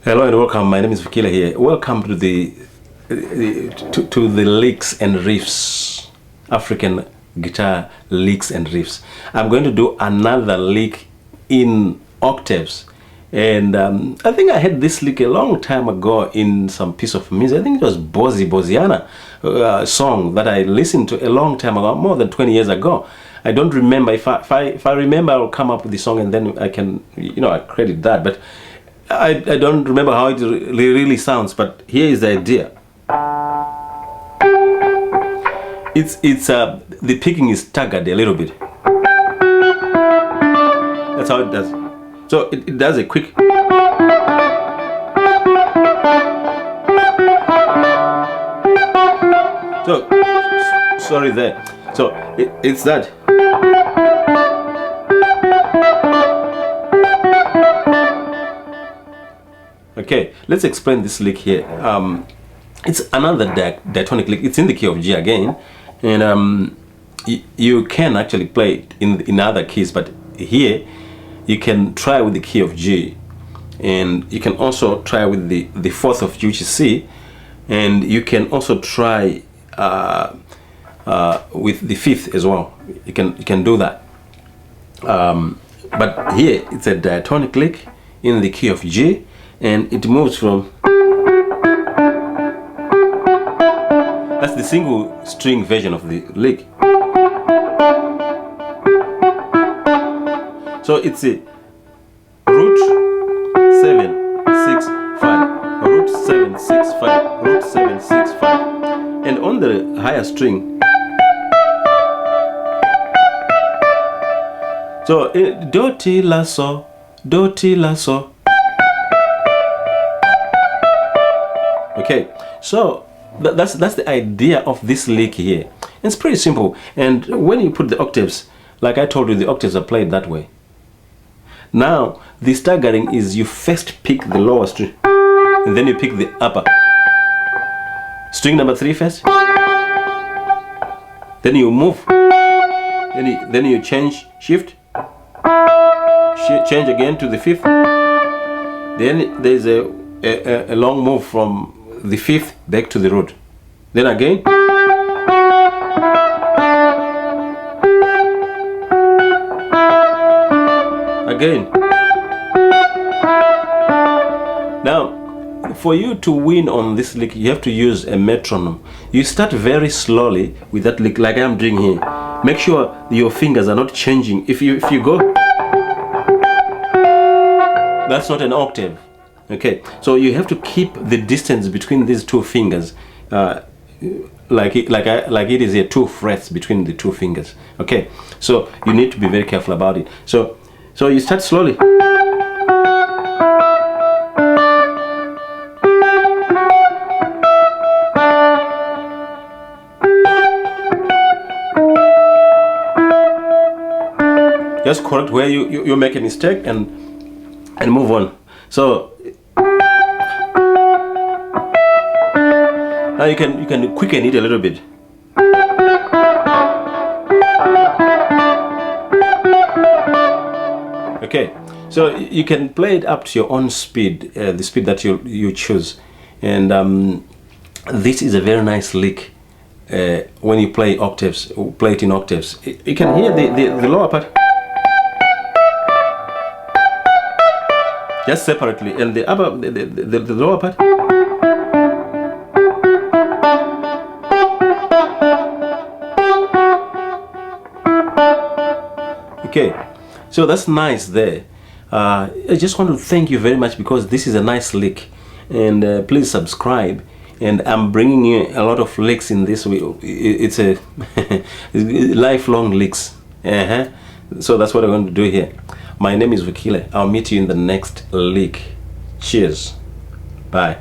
Hello and welcome. My name is Vakila here. Welcome to the licks and riffs, African guitar licks and riffs. I'm going to do another lick in octaves, and I think I had this lick a long time ago in some piece of music. I think it was Bozi Boziana song that I listened to a long time ago, more than 20 years ago. I don't remember. If I remember, I'll come up with the song and then I can, I credit that. But I don't remember how it really sounds. But here is the idea. It's the picking is staggered a little bit. That's how it does. So it does a quick. So sorry there. So it's that. Okay, let's explain this lick here. It's another diatonic lick. It's in the key of G again, and you can actually play it in other keys, but here you can try with the key of G, and you can also try with the fourth of G, which is C, and you can also try with the fifth as well. You can do that. But here it's a diatonic lick in the key of G, and it moves from. That's the single string version of the lick. So it's a root 7 6 5, root 7 6 5, root 7 6 5, and on the higher string. So do ti la so, do ti la so. Okay, so that's the idea of this lick here. It's pretty simple, and when you put the octaves, like I told you, the octaves are played that way. Now the staggering is you first pick the lower string, and then you pick the upper string number 3 first. Then you move. Then you change, shift, change again to the 5th. Then there's a long move from the 5th back to the root. Then again. Again. Now, for you to win on this lick, you have to use a metronome. You start very slowly with that lick, like I'm doing here. Make sure your fingers are not changing. If you go, that's not an octave. Okay, so you have to keep the distance between these two fingers, like it is here, 2 frets between the 2 fingers. Okay, so you need to be very careful about it. So you start slowly. Just correct where you make a mistake and move on. So now you can quicken it a little bit. Okay, so you can play it up to your own speed, the speed that you choose, and this is a very nice lick when you play octaves. Play it in octaves. You can hear the lower part just separately, and the upper, the lower part. Okay, so that's nice there. I just want to thank you very much because this is a nice lick, and please subscribe. And I'm bringing you a lot of licks in this way. It's a lifelong licks. So that's what I'm going to do here. My name is Vakile. I'll meet you in the next lick. Cheers. Bye.